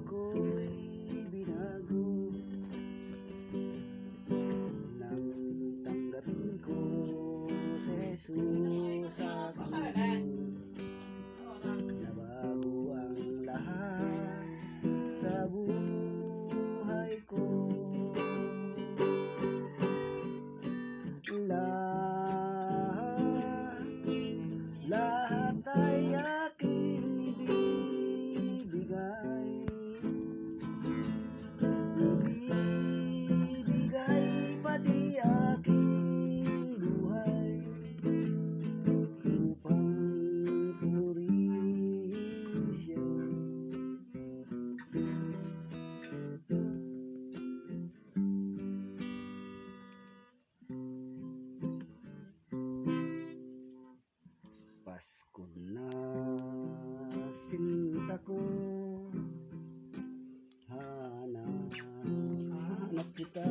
ko'y binago nang tanggapin ko si Jesus sa akin. Nabago ang lahat sa buhay ko. Lahat ay aking ibibigay, pati aking buhay upang purihin siya. Pasko na sinta ko, hanap kita.